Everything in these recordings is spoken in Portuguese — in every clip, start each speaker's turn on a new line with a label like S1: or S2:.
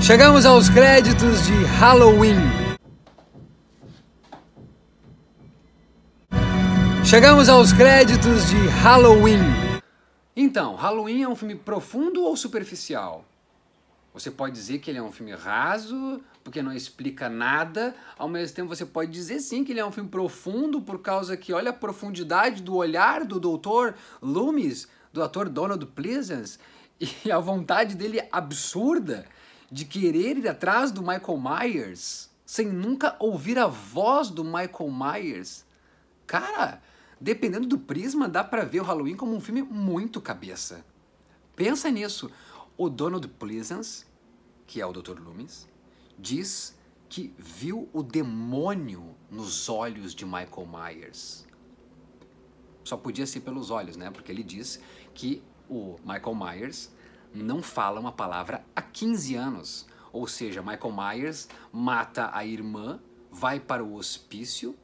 S1: Chegamos aos créditos de Halloween. Chegamos aos créditos de Halloween. Então, Halloween é um filme profundo ou superficial? Você pode dizer que ele é um filme raso, porque não explica nada. Ao mesmo tempo, você pode dizer sim que ele é um filme profundo, por causa que olha a profundidade do olhar do Dr. Loomis, do ator Donald Pleasence, e a vontade dele absurda de querer ir atrás do Michael Myers, sem nunca ouvir a voz do Michael Myers. Cara, dependendo do prisma, dá pra ver o Halloween como um filme muito cabeça. Pensa nisso. O Donald Pleasence, que é o Dr. Loomis, diz que viu o demônio nos olhos de Michael Myers. Só podia ser pelos olhos, né? Porque ele diz que o Michael Myers não fala uma palavra há 15 anos. Ou seja, Michael Myers mata a irmã, vai para o hospício,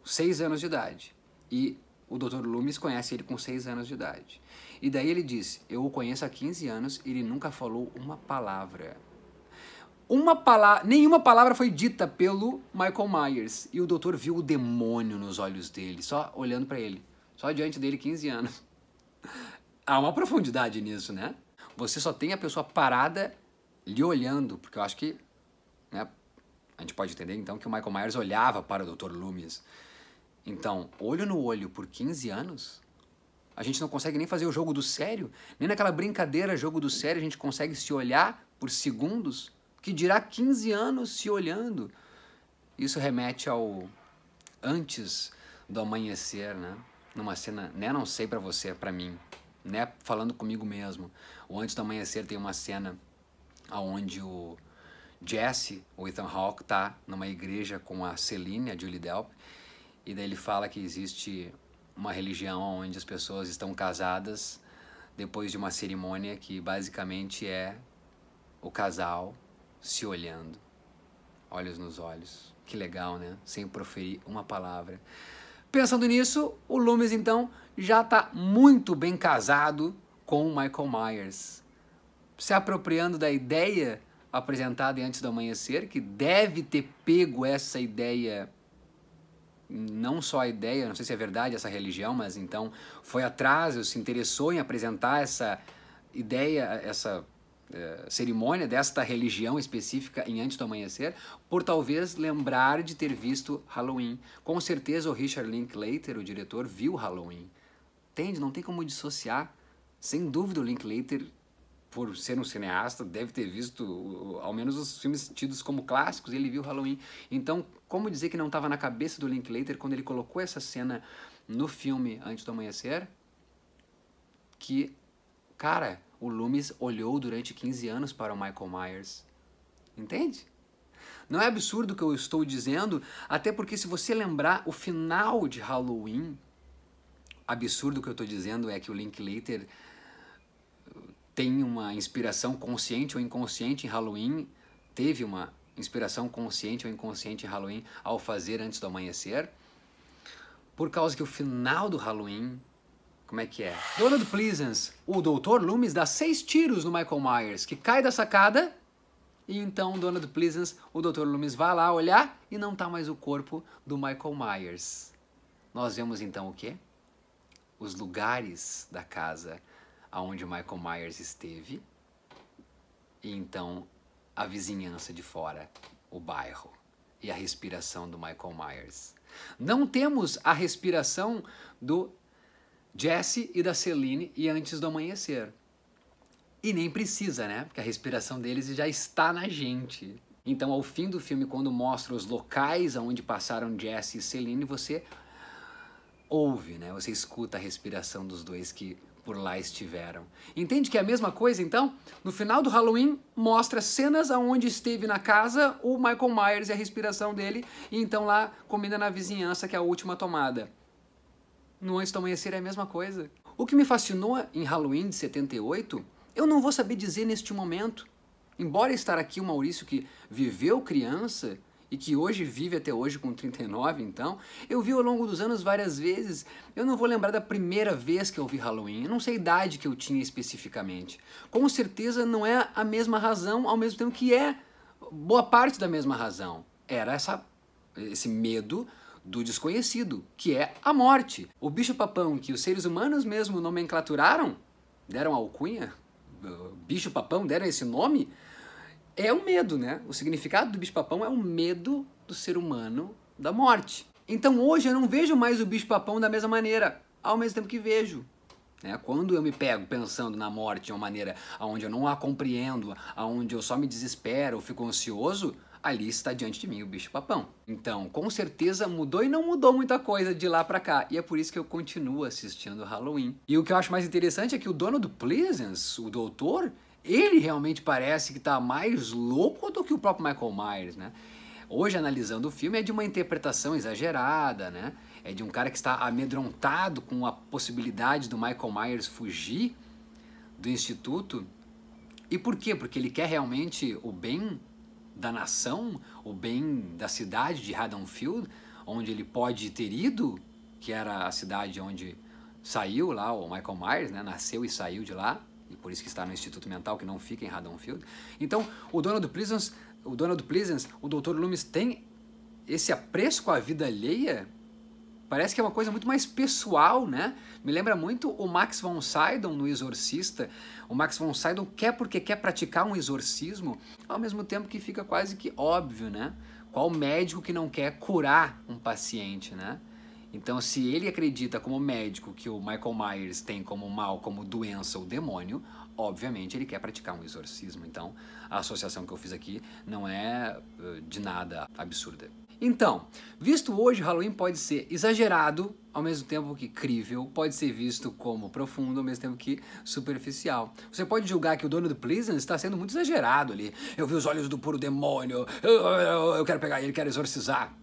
S1: 6 anos de idade. E o Dr. Loomis conhece ele com 6 anos de idade. E daí ele diz, eu o conheço há 15 anos e ele nunca falou uma palavra. Nenhuma palavra foi dita pelo Michael Myers. E o doutor viu o demônio nos olhos dele, só olhando para ele. Só diante dele, 15 anos. Há uma profundidade nisso, né? Você só tem a pessoa parada lhe olhando, porque eu acho que, né, a gente pode entender então que o Michael Myers olhava para o Dr. Loomis. Então, olho no olho por 15 anos, a gente não consegue nem fazer o jogo do sério, nem naquela brincadeira jogo do sério a gente consegue se olhar por segundos, que dirá 15 anos se olhando. Isso remete ao antes do amanhecer, né? Numa cena, né, não sei pra você, pra mim, né, falando comigo mesmo. O Antes do Amanhecer tem uma cena onde o Jesse, o Ethan Hawke, tá numa igreja com a Celine, a Julie Delp, e daí ele fala que existe uma religião onde as pessoas estão casadas depois de uma cerimônia que basicamente é o casal se olhando, olhos nos olhos. Que legal, né? Sem proferir uma palavra. Pensando nisso, o Loomis então já está muito bem casado com o Michael Myers, se apropriando da ideia apresentada em Antes do Amanhecer, que deve ter pego essa ideia, não só a ideia, não sei se é verdade essa religião, mas então foi atrás, se interessou em apresentar essa ideia, essa cerimônia desta religião específica em Antes do Amanhecer, por talvez lembrar de ter visto Halloween. Com certeza o Richard Linklater, o diretor, viu Halloween. Entende? Não tem como dissociar. Sem dúvida o Linklater, por ser um cineasta, deve ter visto ao menos os filmes tidos como clássicos, ele viu Halloween. Então, como dizer que não estava na cabeça do Linklater quando ele colocou essa cena no filme Antes do Amanhecer? Que, cara, o Loomis olhou durante 15 anos para o Michael Myers. Entende? Não é absurdo o que eu estou dizendo, até porque se você lembrar o final de Halloween, absurdo o que eu estou dizendo é que o Linklater tem uma inspiração consciente ou inconsciente em Halloween, teve uma inspiração consciente ou inconsciente em Halloween ao fazer Antes do Amanhecer, por causa que o final do Halloween, como é que é? Donald Pleasence, o Dr. Loomis, dá 6 tiros no Michael Myers, que cai da sacada, e então Donald Pleasence, o Dr. Loomis, vai lá olhar e não tá mais o corpo do Michael Myers. Nós vemos então o quê? Os lugares da casa onde o Michael Myers esteve, e então a vizinhança de fora, o bairro, e a respiração do Michael Myers. Não temos a respiração do Jesse e da Celine e Antes do Amanhecer. E nem precisa, né? Porque a respiração deles já está na gente. Então, ao fim do filme, quando mostra os locais onde passaram Jesse e Celine, você ouve, né? Você escuta a respiração dos dois que por lá estiveram. Entende que é a mesma coisa, então? No final do Halloween, mostra cenas onde esteve na casa o Michael Myers e a respiração dele, e então lá, comida na vizinhança, que é a última tomada. No Antes do Amanhecer é a mesma coisa. O que me fascinou em Halloween de 78, eu não vou saber dizer neste momento. Embora estar aqui o Maurício que viveu criança e que hoje vive até hoje com 39, então, eu vi ao longo dos anos várias vezes. Eu não vou lembrar da primeira vez que eu vi Halloween, eu não sei a idade que eu tinha especificamente. Com certeza não é a mesma razão, ao mesmo tempo que é boa parte da mesma razão. Era esse medo do desconhecido, que é a morte. O bicho-papão que os seres humanos mesmo nomenclaturaram, deram alcunha, bicho-papão, deram esse nome, é o medo, né? O significado do bicho-papão é o medo do ser humano da morte. Então hoje eu não vejo mais o bicho-papão da mesma maneira, ao mesmo tempo que vejo. Né? Quando eu me pego pensando na morte de uma maneira onde eu não a compreendo, onde eu só me desespero ou fico ansioso, ali está diante de mim o bicho-papão. Então, com certeza mudou e não mudou muita coisa de lá pra cá. E é por isso que eu continuo assistindo Halloween. E o que eu acho mais interessante é que o Donald Pleasence, o doutor, ele realmente parece que tá mais louco do que o próprio Michael Myers, né? Hoje, analisando o filme, é de uma interpretação exagerada, né? É de um cara que está amedrontado com a possibilidade do Michael Myers fugir do instituto. E por quê? Porque ele quer realmente o bem da nação, o bem da cidade de Haddonfield, onde ele pode ter ido, que era a cidade onde saiu lá o Michael Myers, né? Nasceu e saiu de lá, e por isso que está no Instituto Mental, que não fica em Haddonfield. Então, o Donald Pleasence, o Dr. Loomis tem esse apreço com a vida alheia. Parece que é uma coisa muito mais pessoal, né? Me lembra muito o Max von Sydow no Exorcista. O Max von Sydow quer porque quer praticar um exorcismo, ao mesmo tempo que fica quase que óbvio, né? Qual médico que não quer curar um paciente, né? Então, se ele acredita como médico que o Michael Myers tem como mal, como doença, o demônio, obviamente ele quer praticar um exorcismo. Então, a associação que eu fiz aqui não é de nada absurda. Então, visto hoje, Halloween pode ser exagerado, ao mesmo tempo que crível, pode ser visto como profundo, ao mesmo tempo que superficial. Você pode julgar que o Donald Pleasence está sendo muito exagerado ali. Eu vi os olhos do puro demônio, eu quero pegar ele, quero exorcizar.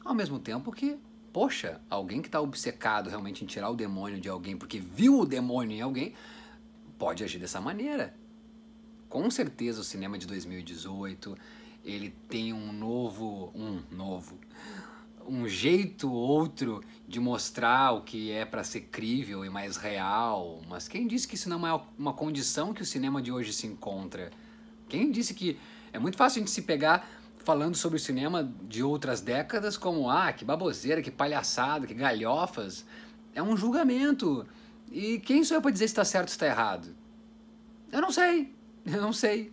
S1: Ao mesmo tempo que, poxa, alguém que está obcecado realmente em tirar o demônio de alguém porque viu o demônio em alguém, pode agir dessa maneira. Com certeza o cinema de 2018... ele tem um jeito outro de mostrar o que é para ser crível e mais real. Mas quem disse que isso não é uma condição que o cinema de hoje se encontra? Quem disse que é muito fácil a gente se pegar falando sobre o cinema de outras décadas como, que baboseira, que palhaçada, que galhofas? É um julgamento. E quem sou eu para dizer se está certo ou se está errado? Eu não sei.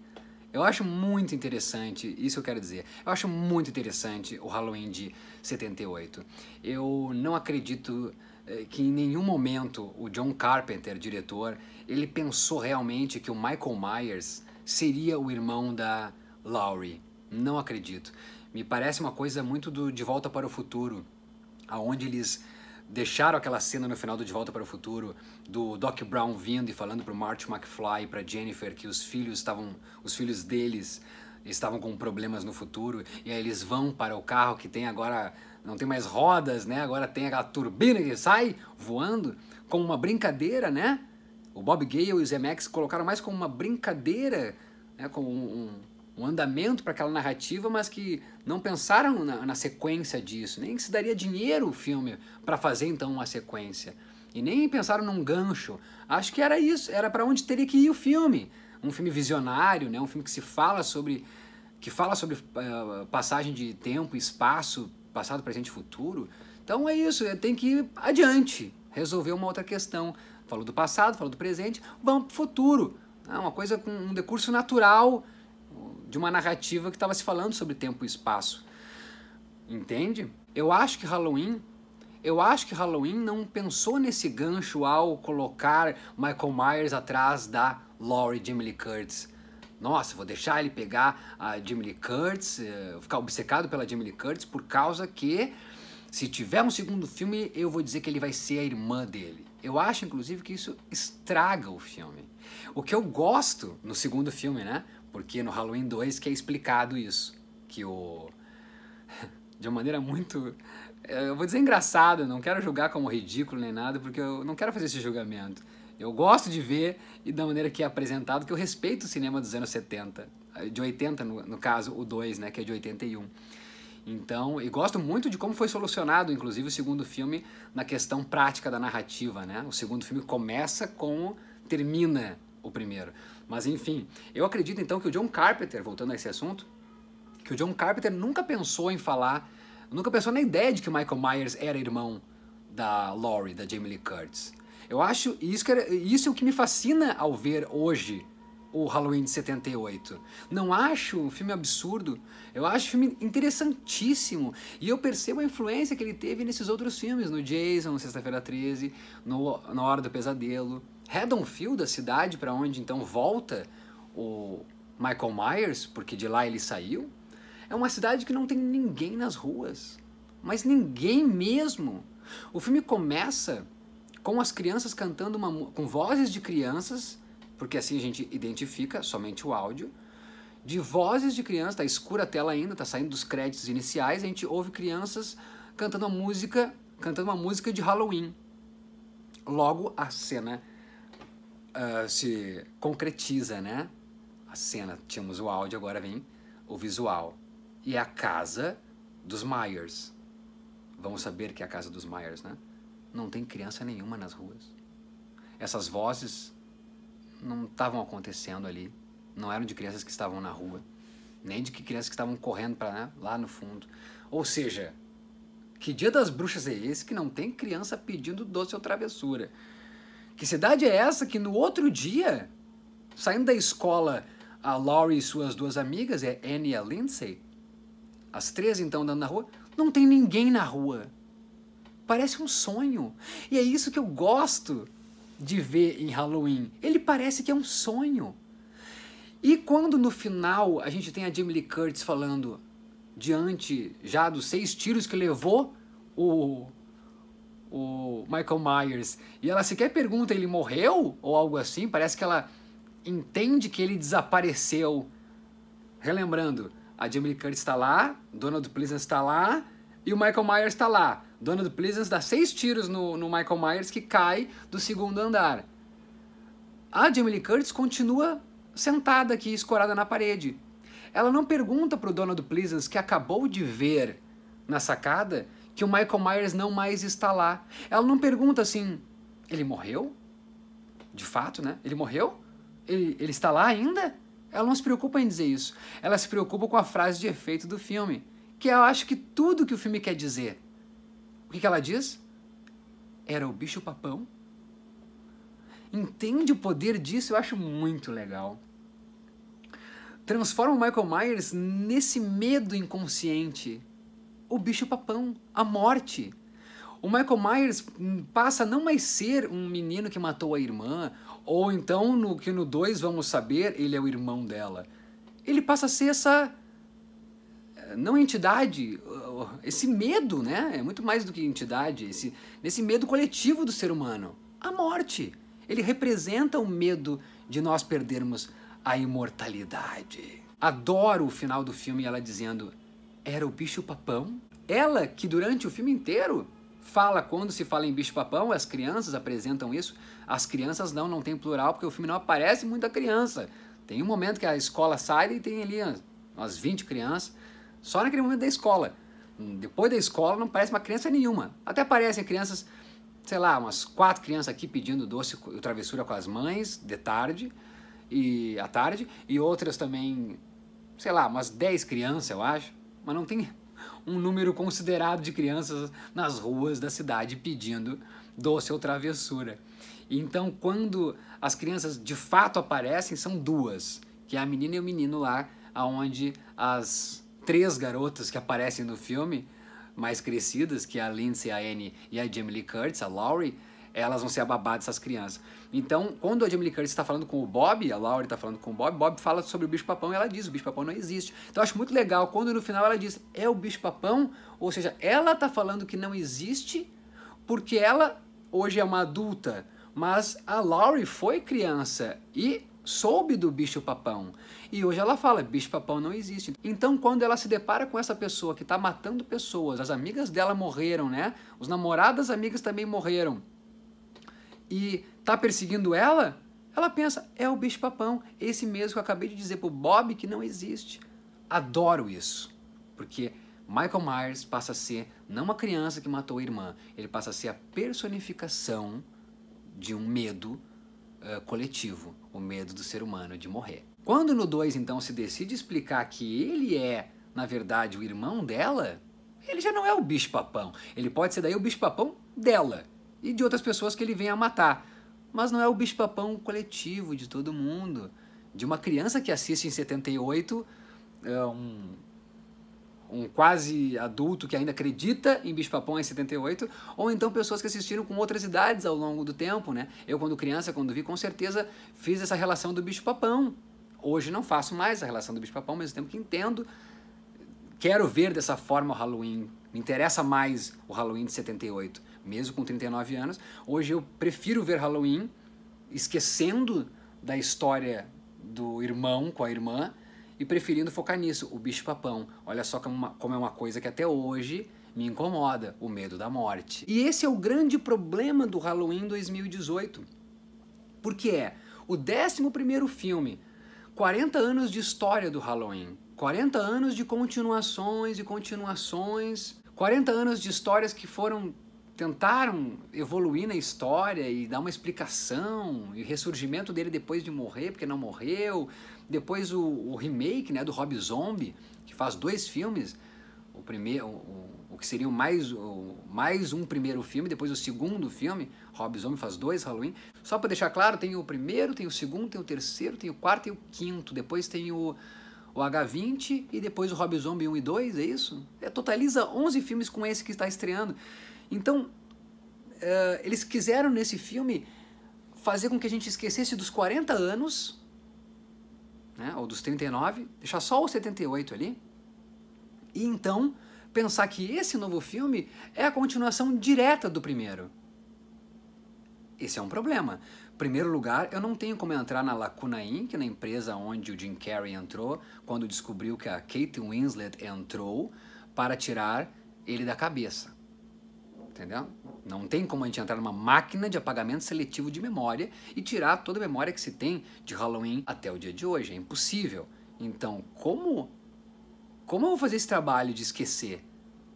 S1: Eu acho muito interessante, isso eu quero dizer, eu acho muito interessante o Halloween de 78. Eu não acredito que em nenhum momento o John Carpenter, diretor, ele pensou realmente que o Michael Myers seria o irmão da Laurie. Não acredito. Me parece uma coisa muito do De Volta para o Futuro, aonde eles deixaram aquela cena no final do De Volta para o Futuro do Doc Brown vindo e falando pro Marty McFly e pra Jennifer que os filhos deles estavam com problemas no futuro, e aí eles vão para o carro que tem agora, não tem mais rodas, né? Agora tem aquela turbina que sai voando, como uma brincadeira, né? O Bob Gale e o Zemeckis colocaram mais como uma brincadeira, né? Como um andamento para aquela narrativa, mas que não pensaram na sequência disso, nem que se daria dinheiro o filme para fazer então uma sequência, e nem pensaram num gancho. Acho que era isso, era para onde teria que ir o filme, um filme visionário, né? Um filme que fala sobre passagem de tempo e espaço, passado, presente e futuro. Então é isso, tem que ir adiante, resolver uma outra questão. Falou do passado, falou do presente, vamos para o futuro. É uma coisa com um decurso natural de uma narrativa que estava se falando sobre tempo e espaço. Entende? Eu acho que Halloween não pensou nesse gancho ao colocar Michael Myers atrás da Laurie Jamie Lee Curtis. Nossa, vou deixar ele pegar a Jamie Lee Curtis, ficar obcecado pela Jamie Lee Curtis, por causa que, se tiver um segundo filme, eu vou dizer que ele vai ser a irmã dele. Eu acho, inclusive, que isso estraga o filme. O que eu gosto no segundo filme, né? Porque no Halloween 2 que é explicado isso. Que de uma maneira muito... eu vou dizer engraçada, não quero julgar como ridículo nem nada, porque eu não quero fazer esse julgamento. Eu gosto de ver, e da maneira que é apresentado, que eu respeito o cinema dos anos 70. De 80, no caso, o 2, né? Que é de 81. Então, e gosto muito de como foi solucionado, inclusive, o segundo filme na questão prática da narrativa, né? O segundo filme começa com, termina o primeiro. Mas, enfim, eu acredito, então, que o John Carpenter, voltando a esse assunto, que o John Carpenter nunca pensou em falar, nunca pensou na ideia de que o Michael Myers era irmão da Laurie, da Jamie Lee Curtis. Eu acho, isso é o que me fascina ao ver hoje o Halloween de 78. Não acho um filme absurdo, eu acho um filme interessantíssimo. E eu percebo a influência que ele teve nesses outros filmes, no Jason, no Sexta-feira 13, Na Hora do Pesadelo. Haddonfield, a cidade para onde então volta o Michael Myers, porque de lá ele saiu, é uma cidade que não tem ninguém nas ruas. Mas ninguém mesmo. O filme começa com as crianças cantando com vozes de crianças, porque assim a gente identifica somente o áudio, de vozes de crianças, tá escura a tela ainda, tá saindo dos créditos iniciais, a gente ouve crianças cantando uma música de Halloween. Logo a cena se concretiza, né? A cena, tínhamos o áudio, agora vem o visual. E é a casa dos Myers. Vamos saber que é a casa dos Myers, né? Não tem criança nenhuma nas ruas. Essas vozes não estavam acontecendo ali. Não eram de crianças que estavam na rua. Nem de crianças que estavam correndo para lá no fundo. Ou seja, que dia das bruxas é esse que não tem criança pedindo doce ou travessura? Que cidade é essa que no outro dia, saindo da escola, a Laurie e suas duas amigas, a Annie e a Lindsay, as três então andando na rua, não tem ninguém na rua. Parece um sonho. E é isso que eu gosto de ver em Halloween. Ele parece que é um sonho. E quando no final a gente tem a Jamie Lee Curtis falando diante já dos 6 tiros que levou o Michael Myers, e ela sequer pergunta, ele morreu? Ou algo assim, parece que ela entende que ele desapareceu. Relembrando, a Jamie Lee Curtis está lá, Donald Pleasence está lá, e o Michael Myers está lá. Donald Pleasence dá 6 tiros no Michael Myers, que cai do 2º andar. A Jamie Lee Curtis continua sentada aqui, escorada na parede. Ela não pergunta para o Donald Pleasence, que acabou de ver na sacada, que o Michael Myers não mais está lá. Ela não pergunta assim, ele morreu? De fato, né? Ele morreu? Ele está lá ainda? Ela não se preocupa em dizer isso. Ela se preocupa com a frase de efeito do filme, que eu acho que tudo que o filme quer dizer. O que ela diz? Era o bicho-papão? Entende o poder disso? Eu acho muito legal. Transforma o Michael Myers nesse medo inconsciente. O bicho-papão, a morte. O Michael Myers passa a não mais ser um menino que matou a irmã, ou então, no 2 vamos saber, ele é o irmão dela. Ele passa a ser essa, não entidade, esse medo, né? É muito mais do que entidade, esse medo coletivo do ser humano. A morte. Ele representa o medo de nós perdermos a imortalidade. Adoro o final do filme, ela dizendo, era o bicho-papão? Ela que durante o filme inteiro fala, quando se fala em bicho-papão, as crianças apresentam isso. As crianças não tem plural, porque o filme não aparece muita criança. Tem um momento que a escola sai e tem ali umas 20 crianças, só naquele momento da escola. Depois da escola não aparece uma criança nenhuma. Até aparecem crianças, sei lá, umas 4 crianças aqui pedindo doce e travessura com as mães, de tarde, à tarde, e outras também, sei lá, umas 10 crianças, eu acho, mas não tem um número considerado de crianças nas ruas da cidade pedindo doce ou travessura. Então, quando as crianças de fato aparecem, são 2, que é a menina e o menino lá, onde as 3 garotas que aparecem no filme, mais crescidas, que é a Lindsay, a Annie e a Jamie Lee Curtis, a Laurie, elas vão ser a babá dessas crianças. Então, quando a Jamie Lee Curtis está falando com o Bob, a Laurie está falando com o Bob fala sobre o bicho-papão e ela diz, o bicho-papão não existe. Então, eu acho muito legal quando no final ela diz, é o bicho-papão, ou seja, ela está falando que não existe porque ela hoje é uma adulta, mas a Laurie foi criança e soube do bicho-papão. E hoje ela fala, bicho-papão não existe. Então, quando ela se depara com essa pessoa que está matando pessoas, as amigas dela morreram, né? Os namorados das amigas também morreram. E tá perseguindo ela, ela pensa, é o bicho-papão, esse mesmo que eu acabei de dizer pro Bob que não existe. Adoro isso, porque Michael Myers passa a ser não uma criança que matou a irmã, ele passa a ser a personificação de um medo coletivo, o medo do ser humano de morrer. Quando no 2, então, se decide explicar que ele é, na verdade, o irmão dela, ele já não é o bicho-papão. Ele pode ser daí o bicho-papão dela e de outras pessoas que ele vem a matar. Mas não é o bicho-papão coletivo de todo mundo. De uma criança que assiste em 78, um quase adulto que ainda acredita em bicho-papão em 78, ou então pessoas que assistiram com outras idades ao longo do tempo, né? Eu, quando criança, quando vi, com certeza fiz essa relação do bicho-papão. Hoje não faço mais a relação do bicho-papão, ao mesmo tempo que entendo. Quero ver dessa forma o Halloween. Me interessa mais o Halloween de 78, mesmo com 39 anos. Hoje eu prefiro ver Halloween esquecendo da história do irmão com a irmã e preferindo focar nisso, o bicho-papão. Olha só como é uma coisa que até hoje me incomoda, o medo da morte. E esse é o grande problema do Halloween 2018. Porque é o 11º filme, 40 anos de história do Halloween, 40 anos de continuações e continuações, 40 anos de histórias que tentaram evoluir na história e dar uma explicação, e ressurgimento dele depois de morrer, porque não morreu, depois o remake, né, do Rob Zombie, que faz 2 filmes, o primeiro, o que seria mais um primeiro filme, depois o segundo filme, Rob Zombie faz 2 Halloween. Só para deixar claro, tem o primeiro, tem o segundo, tem o terceiro, tem o quarto e o quinto, depois tem o H20 e depois o Rob Zombie 1 e 2, é isso? Totaliza 11 filmes com esse que está estreando. Então, eles quiseram nesse filme fazer com que a gente esquecesse dos 40 anos, né, ou dos 39, deixar só o 78 ali, e então pensar que esse novo filme é a continuação direta do primeiro. Esse é um problema. Em primeiro lugar, eu não tenho como entrar na Lacuna Inc., na empresa onde o Jim Carrey entrou, quando descobriu que a Kate Winslet entrou para tirar ele da cabeça. Entendeu? Não tem como a gente entrar numa máquina de apagamento seletivo de memória e tirar toda a memória que se tem de Halloween até o dia de hoje. É impossível. Então, como eu vou fazer esse trabalho de esquecer?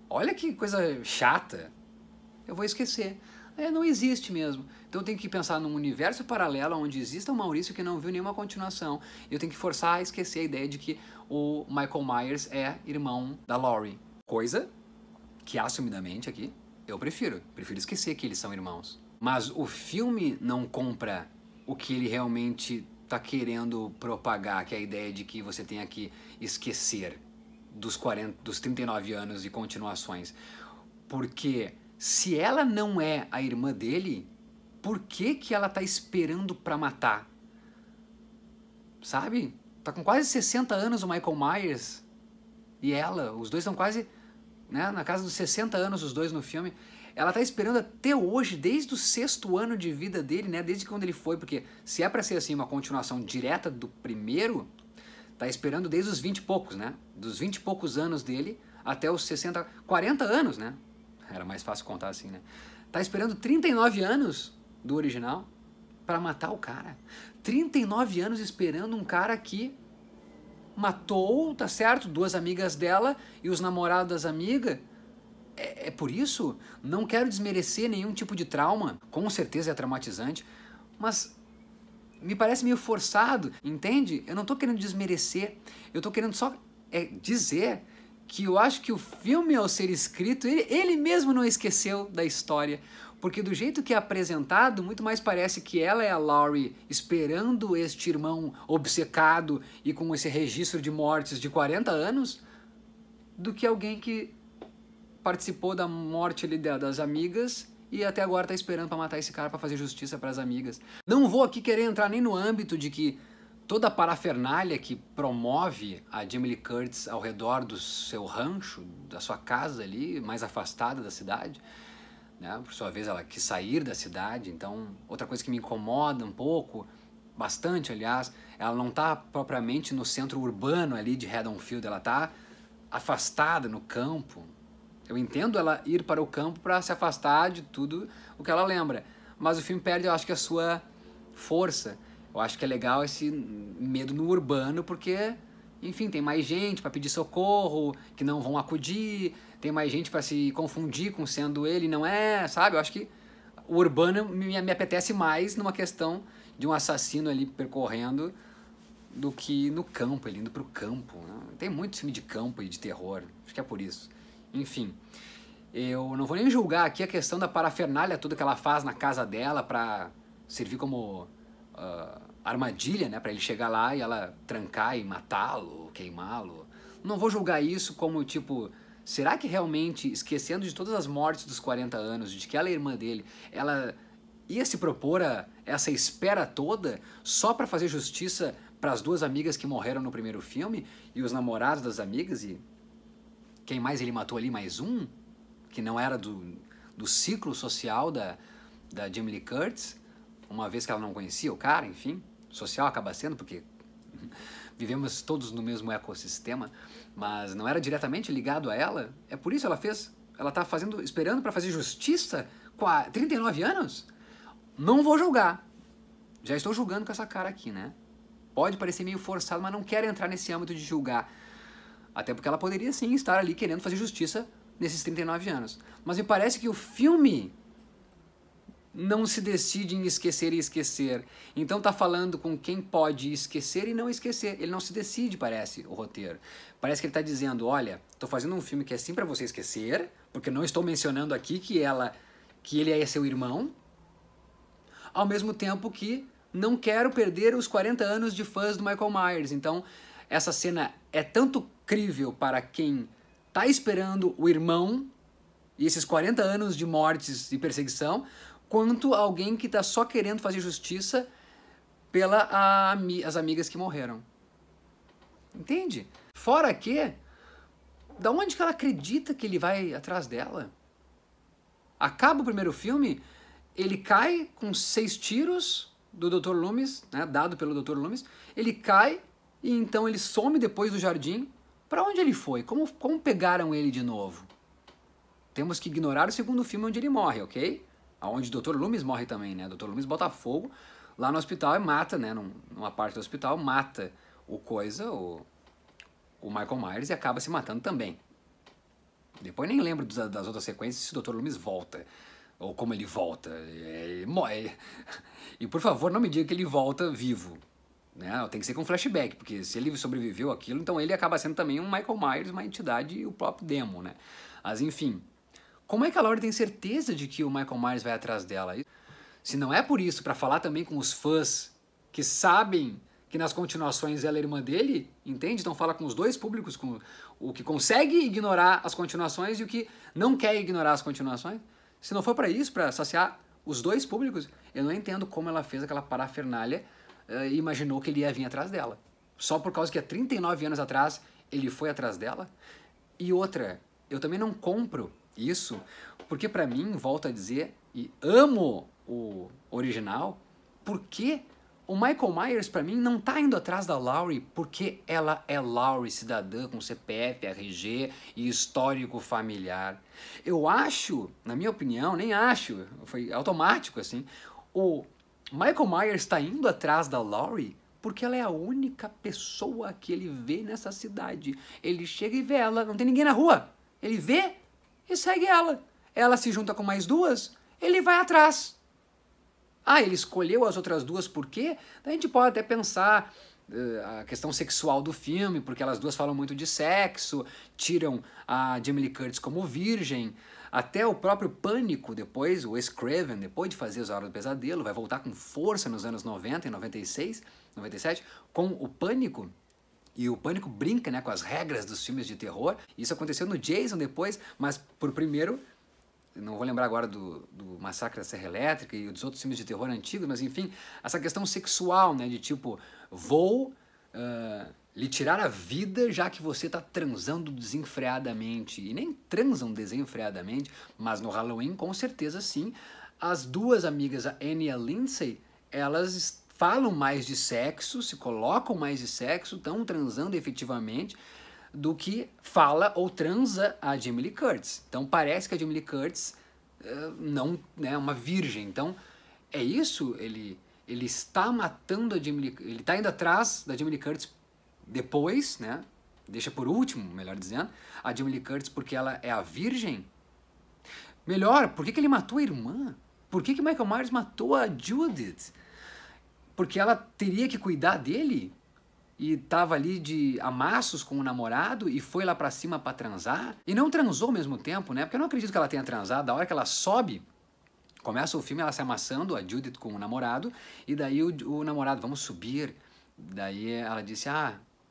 S1: Olha que coisa chata. Eu vou esquecer. Não existe mesmo. Então eu tenho que pensar num universo paralelo onde exista um Maurício que não viu nenhuma continuação. Eu tenho que forçar a esquecer a ideia de que o Michael Myers é irmão da Laurie. Coisa que, assumidamente aqui, eu prefiro esquecer que eles são irmãos. Mas o filme não compra o que ele realmente está querendo propagar, que é a ideia de que você tenha que esquecer dos 39 anos de continuações. Porque se ela não é a irmã dele, por que ela está esperando para matar? Sabe? Tá com quase 60 anos o Michael Myers e ela, os dois estão quase... né, na casa dos 60 anos, os dois no filme. Ela tá esperando até hoje, desde o 6º ano de vida dele, né, desde quando ele foi, porque se é pra ser assim uma continuação direta do primeiro, tá esperando desde os 20 e poucos, né, dos 20 e poucos anos dele até os 60, 40 anos, né, era mais fácil contar assim, né, tá esperando 39 anos do original pra matar o cara. 39 anos esperando um cara que matou, tá certo, 2 amigas dela e os namorados das amigas. É por isso, não quero desmerecer nenhum tipo de trauma, com certeza é traumatizante, mas me parece meio forçado, entende? Eu não tô querendo desmerecer, eu tô querendo só dizer que eu acho que o filme, ao ser escrito, ele mesmo não esqueceu da história, porque do jeito que é apresentado, muito mais parece que ela é a Laurie esperando este irmão obcecado e com esse registro de mortes de 40 anos, do que alguém que participou da morte ali das amigas e até agora tá esperando para matar esse cara para fazer justiça para as amigas. Não vou aqui querer entrar nem no âmbito de que toda a parafernália que promove a Jamie Lee Curtis ao redor do seu rancho, da sua casa ali, mais afastada da cidade, né? Por sua vez ela quis sair da cidade, então outra coisa que me incomoda um pouco, bastante aliás, ela não está propriamente no centro urbano ali de Haddonfield, ela está afastada no campo. Eu entendo ela ir para o campo para se afastar de tudo o que ela lembra, mas o filme perde, eu acho que a sua força. Eu acho que é legal esse medo no urbano, porque enfim, tem mais gente para pedir socorro, que não vão acudir, tem mais gente para se confundir com sendo ele, não é, sabe? Eu acho que o urbano me apetece mais numa questão de um assassino ali percorrendo do que no campo, ele indo pro campo, né? Tem muito filme de campo e de terror, acho que é por isso. Enfim, eu não vou nem julgar aqui a questão da parafernália toda que ela faz na casa dela para servir como armadilha, né, para ele chegar lá e ela trancar e matá-lo, queimá-lo. Não vou julgar isso como tipo, será que realmente, esquecendo de todas as mortes dos 40 anos, de que ela é irmã dele, ela ia se propor a essa espera toda só para fazer justiça para as duas amigas que morreram no primeiro filme e os namorados das amigas e quem mais ele matou ali? Mais um? Que não era do ciclo social da Jamie Lee Curtis, uma vez que ela não conhecia o cara, enfim. Social acaba sendo, porque vivemos todos no mesmo ecossistema, mas não era diretamente ligado a ela. É por isso ela fez, ela tá fazendo, esperando para fazer justiça com 39 anos? Não vou julgar. Já estou julgando com essa cara aqui, né? Pode parecer meio forçado, mas não quero entrar nesse âmbito de julgar. Até porque ela poderia sim estar ali querendo fazer justiça nesses 39 anos. Mas me parece que o filme não se decide em esquecer e esquecer. Então tá falando com quem pode esquecer e não esquecer. Ele não se decide, parece, o roteiro. Parece que ele tá dizendo, olha, tô fazendo um filme que é sim pra você esquecer, porque não estou mencionando aqui que ele é seu irmão, ao mesmo tempo que não quero perder os 40 anos de fãs do Michael Myers. Então, essa cena é tanto crível para quem tá esperando o irmão e esses 40 anos de mortes e perseguição, quanto alguém que tá só querendo fazer justiça as amigas que morreram. Entende? Fora que, da onde que ela acredita que ele vai atrás dela? Acaba o primeiro filme, ele cai com 6 tiros do Dr. Loomis, né, dado pelo Dr. Loomis, ele cai e então ele some depois do jardim. Para onde ele foi? Como pegaram ele de novo? Temos que ignorar o segundo filme onde ele morre, ok? Onde o Dr. Loomis morre também, né? O Dr. Loomis bota fogo lá no hospital e mata, né? Numa parte do hospital, mata o Michael Myers e acaba se matando também. Depois nem lembro das outras sequências se o Dr. Loomis volta. Ou como ele volta. E por favor, não me diga que ele volta vivo. Né? Tem que ser com flashback, porque se ele sobreviveu àquilo, então ele acaba sendo também um Michael Myers, uma entidade e o próprio demo, né? Mas enfim, como é que a Laurie tem certeza de que o Michael Myers vai atrás dela? Se não é por isso, para falar também com os fãs que sabem que nas continuações ela é irmã dele, entende? Então fala com os dois públicos, com o que consegue ignorar as continuações e o que não quer ignorar as continuações. Se não for para isso, para saciar os dois públicos, eu não entendo como ela fez aquela parafernália e imaginou que ele ia vir atrás dela. Só por causa que há 39 anos atrás ele foi atrás dela. E outra, eu também não compro isso, porque pra mim, volto a dizer, e amo o original, porque o Michael Myers pra mim não tá indo atrás da Laurie porque ela é Laurie, cidadã com CPF, RG e histórico familiar. Eu acho, na minha opinião, nem acho, foi automático assim, o Michael Myers tá indo atrás da Laurie porque ela é a única pessoa que ele vê nessa cidade. Ele chega e vê ela, não tem ninguém na rua. Ele vê e segue ela. Ela se junta com mais duas, ele vai atrás. Ah, ele escolheu as outras duas por quê? A gente pode até pensar a questão sexual do filme, porque elas duas falam muito de sexo, tiram a Jamie Lee Curtis como virgem, até o próprio Pânico depois, o Wes Craven, depois de fazer Os Hora do Pesadelo, vai voltar com força nos anos 90 e 96, 97, com o Pânico. E o Pânico brinca, né, com as regras dos filmes de terror. Isso aconteceu no Jason depois, mas por primeiro, não vou lembrar agora do Massacre da Serra Elétrica e dos outros filmes de terror antigos, mas enfim, essa questão sexual, né, de tipo, vou lhe tirar a vida já que você tá transando desenfreadamente. E nem transam desenfreadamente, mas no Halloween com certeza sim. As duas amigas, a Annie e a Lindsay, elas falam mais de sexo, se colocam mais de sexo, estão transando efetivamente, do que fala ou transa a Jamie Lee Curtis. Então parece que a Jamie Lee Curtis não é uma virgem. Então é isso, ele está matando a Jamie Lee, ele está indo atrás da Jamie Lee Curtis depois, né? Deixa por último, melhor dizendo, a Jamie Lee Curtis porque ela é a virgem. Melhor, por que ele matou a irmã? Por que Michael Myers matou a Judith? Porque ela teria que cuidar dele? E tava ali de amassos com o namorado e foi lá pra cima pra transar? E não transou ao mesmo tempo, né? Porque eu não acredito que ela tenha transado. Da hora que ela sobe, começa o filme ela se amassando, a Judith com o namorado, e daí o namorado, vamos subir. Daí ela disse,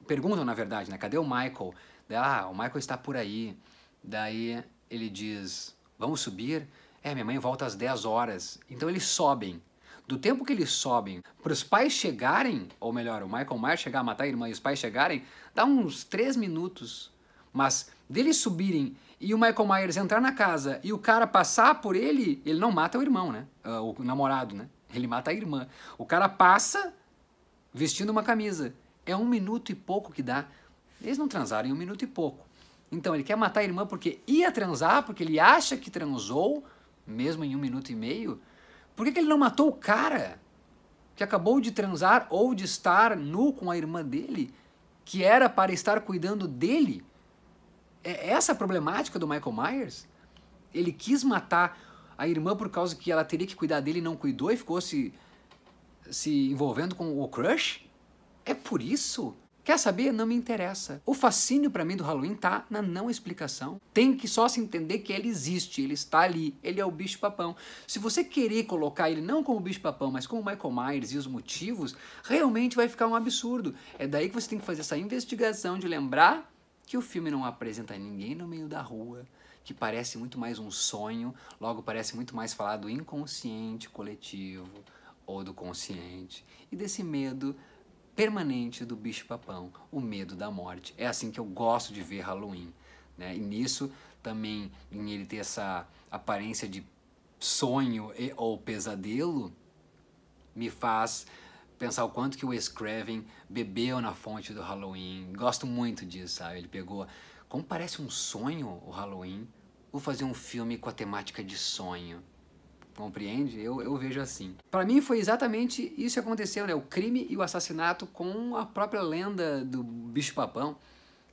S1: perguntam na verdade, né? Cadê o Michael? Daí, o Michael está por aí. Daí ele diz, vamos subir? Minha mãe volta às 10 horas. Então eles sobem. Do tempo que eles sobem para os pais chegarem, ou melhor, o Michael Myers chegar a matar a irmã e os pais chegarem, dá uns 3 minutos. Mas deles subirem e o Michael Myers entrar na casa e o cara passar por ele, ele não mata o irmão, né? O namorado, né? Ele mata a irmã. O cara passa vestindo uma camisa. É 1 minuto e pouco que dá. Eles não transaram em 1 minuto e pouco. Então ele quer matar a irmã porque ia transar, porque ele acha que transou, mesmo em 1 minuto e meio. Por que ele não matou o cara que acabou de transar ou de estar nu com a irmã dele, que era para estar cuidando dele? É essa a problemática do Michael Myers? Ele quis matar a irmã por causa que ela teria que cuidar dele e não cuidou e ficou se envolvendo com o crush? É por isso? Quer saber? Não me interessa. O fascínio pra mim do Halloween tá na não explicação. Tem que só se entender que ele existe, ele está ali, ele é o bicho-papão. Se você querer colocar ele não como bicho-papão, mas como Michael Myers e os motivos, realmente vai ficar um absurdo. É daí que você tem que fazer essa investigação de lembrar que o filme não apresenta ninguém no meio da rua, que parece muito mais um sonho, logo parece muito mais falar do inconsciente coletivo ou do consciente e desse medo permanente do bicho-papão, o medo da morte. É assim que eu gosto de ver Halloween, né? E nisso também, em ele ter essa aparência de sonho ou pesadelo, me faz pensar o quanto que o Wes Craven bebeu na fonte do Halloween. Gosto muito disso, sabe? Ele pegou, como parece um sonho o Halloween, vou fazer um filme com a temática de sonho. Compreende? Eu vejo assim. Para mim foi exatamente isso que aconteceu, né? O crime e o assassinato com a própria lenda do bicho-papão.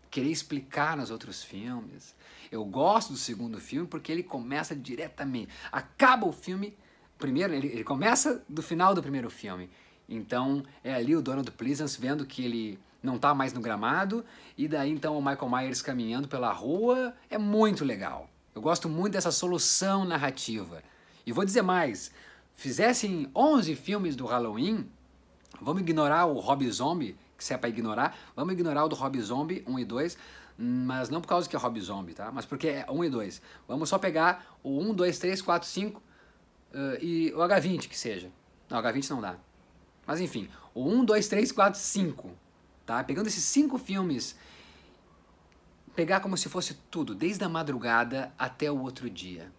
S1: Querer explicar nos outros filmes. Eu gosto do segundo filme porque ele começa diretamente. Acaba o filme, primeiro, ele começa do final do primeiro filme. Então é ali o Donald Pleasence vendo que ele não tá mais no gramado e daí então o Michael Myers caminhando pela rua. É muito legal. Eu gosto muito dessa solução narrativa. E vou dizer mais, fizessem 11 filmes do Halloween, vamos ignorar o Rob Zombie, que se é pra ignorar, vamos ignorar o do Rob Zombie 1 e 2, mas não por causa que é Rob Zombie, tá? Mas porque é 1 e 2. Vamos só pegar o 1, 2, 3, 4, 5 e o H20 que seja. Não, H20 não dá. Mas enfim, o 1, 2, 3, 4, 5, tá? Pegando esses 5 filmes, pegar como se fosse tudo, desde a madrugada até o outro dia.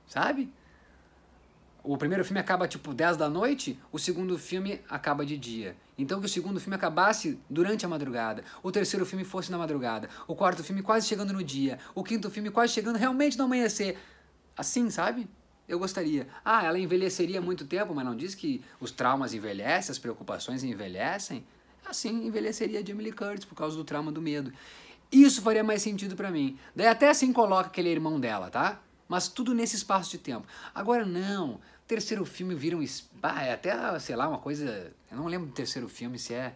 S1: Sabe? O primeiro filme acaba tipo 10 da noite, o segundo filme acaba de dia. Então que o segundo filme acabasse durante a madrugada, o terceiro filme fosse na madrugada, o quarto filme quase chegando no dia, o quinto filme quase chegando realmente no amanhecer. Assim, sabe? Eu gostaria. Ela envelheceria muito tempo, mas não diz que os traumas envelhecem, as preocupações envelhecem? Assim envelheceria a Jamie Lee Curtis por causa do trauma do medo. Isso faria mais sentido pra mim. Daí até assim coloca que ele é irmão dela, tá? Mas tudo nesse espaço de tempo. Agora não, terceiro filme vira é até, sei lá, uma coisa... Eu não lembro do terceiro filme se é...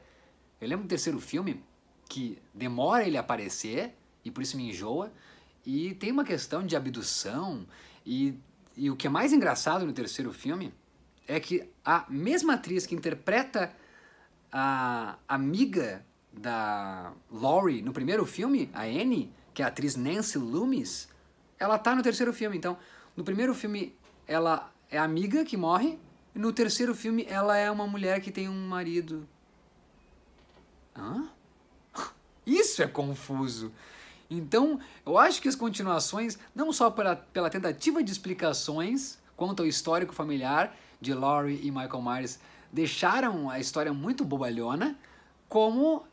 S1: Eu lembro do terceiro filme que demora ele a aparecer, e por isso me enjoa, e tem uma questão de abdução, e o que é mais engraçado no terceiro filme é que a mesma atriz que interpreta a amiga da Laurie no primeiro filme, a Annie, que é a atriz Nancy Loomis, ela tá no terceiro filme. Então, no primeiro filme, ela é a amiga que morre. E no terceiro filme, ela é uma mulher que tem um marido. Hã? Isso é confuso. Então, eu acho que as continuações, não só pela tentativa de explicações quanto ao histórico familiar de Laurie e Michael Myers, deixaram a história muito bobalhona, como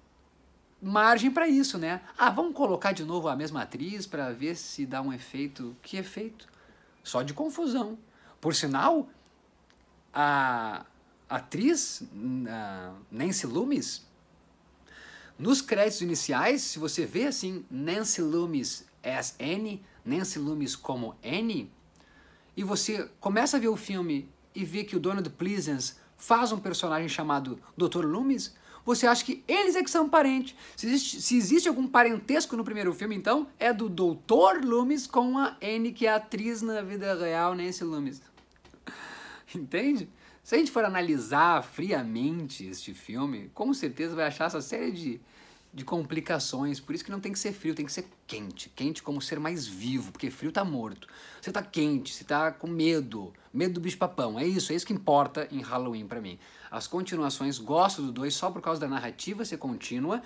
S1: margem para isso, né? Vamos colocar de novo a mesma atriz para ver se dá um efeito. Que efeito? Só de confusão. Por sinal, a atriz Nancy Loomis, Nos créditos iniciais, se você vê assim, Nancy Loomis as Annie, Nancy Loomis como Annie, e você começa a ver o filme e vê que o Donald Pleasence faz um personagem chamado Dr. Loomis, você acha que eles é que são parentes. Se existe algum parentesco no primeiro filme, então, é do Dr. Loomis com a Annie, que é a atriz na vida real, Nancy Loomis. Entende? Se a gente for analisar friamente este filme, com certeza vai achar essa série de complicações. Por isso que não tem que ser frio, tem que ser quente. Quente como ser mais vivo, porque frio tá morto. Você tá quente, você tá com medo. Medo do bicho-papão. É isso que importa em Halloween pra mim. As continuações, gosto do 2 só por causa da narrativa ser contínua,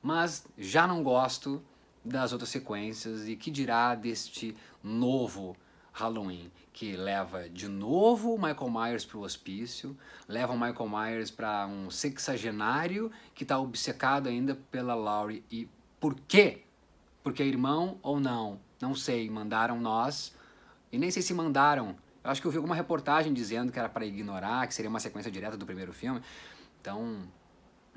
S1: mas já não gosto das outras sequências e que dirá deste novo Halloween, que leva de novo o Michael Myers para o hospício, leva o Michael Myers para um sexagenário que está obcecado ainda pela Laurie. E por quê? Porque é irmão ou não? Não sei, mandaram nós, e nem sei se mandaram. Eu acho que eu vi alguma reportagem dizendo que era para ignorar, que seria uma sequência direta do primeiro filme. Então,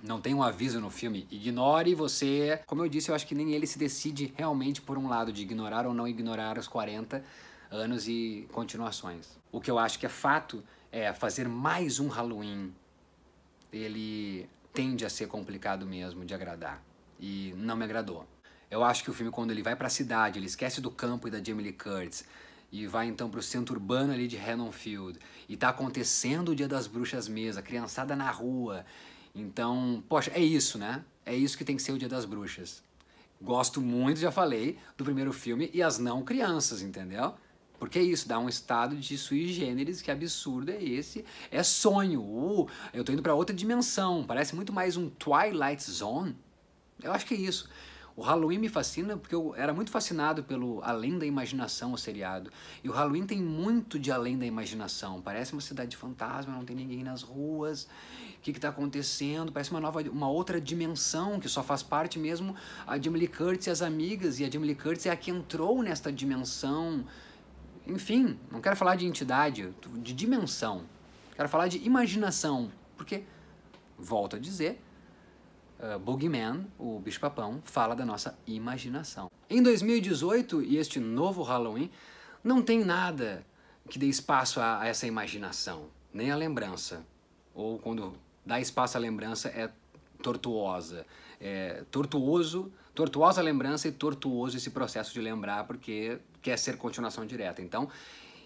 S1: não tem um aviso no filme, ignore você. Como eu disse, eu acho que nem ele se decide realmente por um lado de ignorar ou não ignorar os 40 anos e continuações. O que eu acho que é fato é fazer mais um Halloween. Ele tende a ser complicado mesmo de agradar. E não me agradou. Eu acho que o filme, quando ele vai para a cidade, ele esquece do campo e da Jamie Lee Curtis e vai então para o centro urbano ali de Haddonfield e tá acontecendo o Dia das Bruxas mesmo, a criançada na rua. Então, poxa, é isso, né? É isso que tem que ser o Dia das Bruxas. Gosto muito, já falei, do primeiro filme e as não crianças, entendeu? Porque é isso, dá um estado de sui generis, que absurdo é esse? É sonho, eu tô indo para outra dimensão, parece muito mais um Twilight Zone. Eu acho que é isso. O Halloween me fascina porque eu era muito fascinado pelo Além da Imaginação, o seriado. E o Halloween tem muito de Além da Imaginação. Parece uma cidade fantasma, não tem ninguém nas ruas. O que está acontecendo? Parece uma outra dimensão que só faz parte mesmo a Jamie Lee Curtis e as amigas. E a Jamie Lee Curtis é a que entrou nesta dimensão. Enfim, não quero falar de entidade, de dimensão. Quero falar de imaginação. Porque, volto a dizer, Boogeyman, o bicho-papão, fala da nossa imaginação. Em 2018, e este novo Halloween, não tem nada que dê espaço a essa imaginação, nem a lembrança. Ou quando dá espaço à lembrança é tortuosa. É tortuosa a lembrança e tortuoso esse processo de lembrar, porque quer ser continuação direta. Então,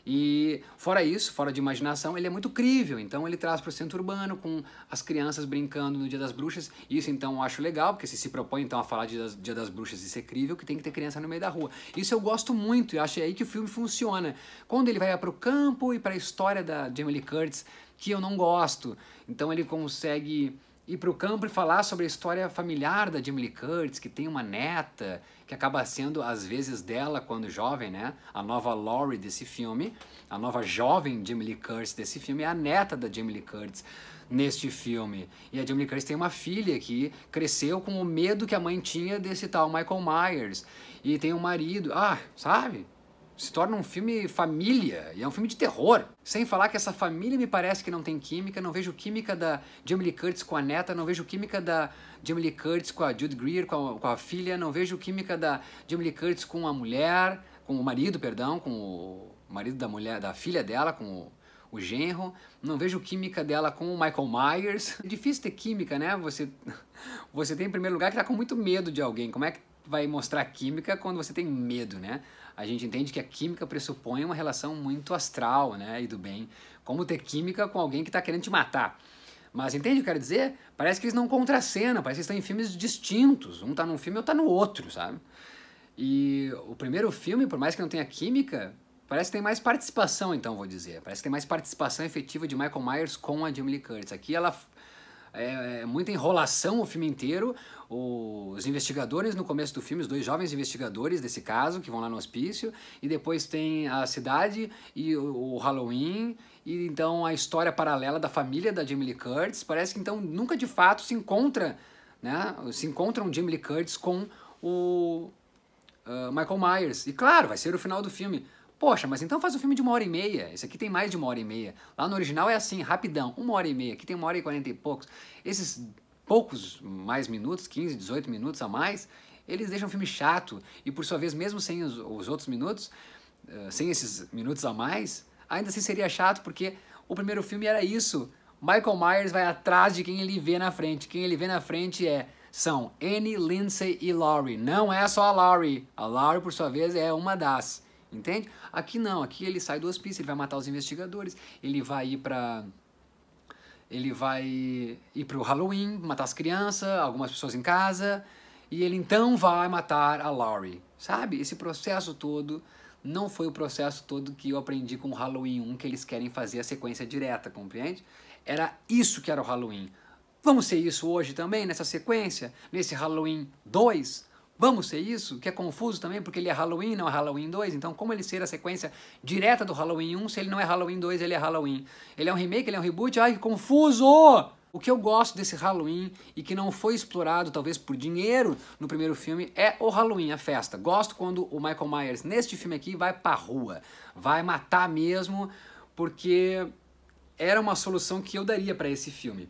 S1: e fora isso, fora de imaginação, ele é muito crível. Então ele traz para o centro urbano com as crianças brincando no Dia das Bruxas. Isso então eu acho legal, porque se propõe então a falar de Dia das Bruxas e ser crível, que tem que ter criança no meio da rua. Isso eu gosto muito e acho aí que o filme funciona. Quando ele vai para o campo e para a história da Jamie Lee Curtis, que eu não gosto, então ele consegue ir para o campo e falar sobre a história familiar da Jamie Lee Curtis, que tem uma neta, que acaba sendo, às vezes, dela quando jovem, né? A nova Laurie desse filme, a nova jovem Jamie Lee Curtis desse filme é a neta da Jamie Lee Curtis neste filme. E a Jamie Lee Curtis tem uma filha que cresceu com o medo que a mãe tinha desse tal Michael Myers. E tem um marido, sabe? Se torna um filme família, e é um filme de terror. Sem falar que essa família me parece que não tem química, não vejo química da Jamie Lee Curtis com a neta, não vejo química da Jamie Lee Curtis com a Judy Greer, com a filha, não vejo química da Jamie Lee Curtis com a mulher, com o marido, perdão, com o marido da mulher, da filha dela, com o genro, não vejo química dela com o Michael Myers. É difícil ter química, né? Você tem em primeiro lugar que tá com muito medo de alguém, como é que vai mostrar química quando você tem medo, né? A gente entende que a química pressupõe uma relação muito astral, né, e do bem. Como ter química com alguém que está querendo te matar. Mas entende o que eu quero dizer? Parece que eles não contracenam, parece que eles estão em filmes distintos. Um está num filme e outro está no outro, sabe? E o primeiro filme, por mais que não tenha química, parece que tem mais participação, então, vou dizer. Parece que tem mais participação efetiva de Michael Myers com a Jamie Lee Curtis. Aqui ela... É muita enrolação o filme inteiro. Os investigadores no começo do filme, os dois jovens investigadores desse caso, que vão lá no hospício, e depois tem a cidade e o Halloween, e então a história paralela da família da Jamie Lee Curtis. Parece que então nunca de fato se encontra, né? Se encontram Jamie Lee Curtis com o Michael Myers. E claro, vai ser o final do filme. Poxa, mas então faz um filme de 1h30. Esse aqui tem mais de 1h30. Lá no original é assim, rapidão, 1h30. Aqui tem 1h40 e poucos. Esses poucos mais minutos, 15, 18 minutos a mais, eles deixam o filme chato. E por sua vez, mesmo sem os outros minutos, sem esses minutos a mais, ainda assim seria chato, porque o primeiro filme era isso. Michael Myers vai atrás de quem ele vê na frente. Quem ele vê na frente são Annie, Lindsay e Laurie. Não é só a Laurie. A Laurie, por sua vez, é uma das. Entende? Aqui não. Aqui ele sai do hospício, ele vai matar os investigadores. Ele vai ir pro Halloween, matar as crianças, algumas pessoas em casa. E ele então vai matar a Laurie. Sabe? Esse processo todo não foi o processo todo que eu aprendi com o Halloween 1, que eles querem fazer a sequência direta, compreende? Era isso que era o Halloween. Vamos ser isso hoje também, nessa sequência? Nesse Halloween 2? Vamos ser isso? Que é confuso também, porque ele é Halloween, não é Halloween 2. Então, como ele ser a sequência direta do Halloween 1, se ele não é Halloween 2, ele é Halloween. Ele é um remake, ele é um reboot? Ai, que confuso! O que eu gosto desse Halloween e que não foi explorado, talvez por dinheiro, no primeiro filme, é o Halloween, a festa. Gosto quando o Michael Myers, neste filme aqui, vai pra rua. Vai matar mesmo, porque era uma solução que eu daria para esse filme.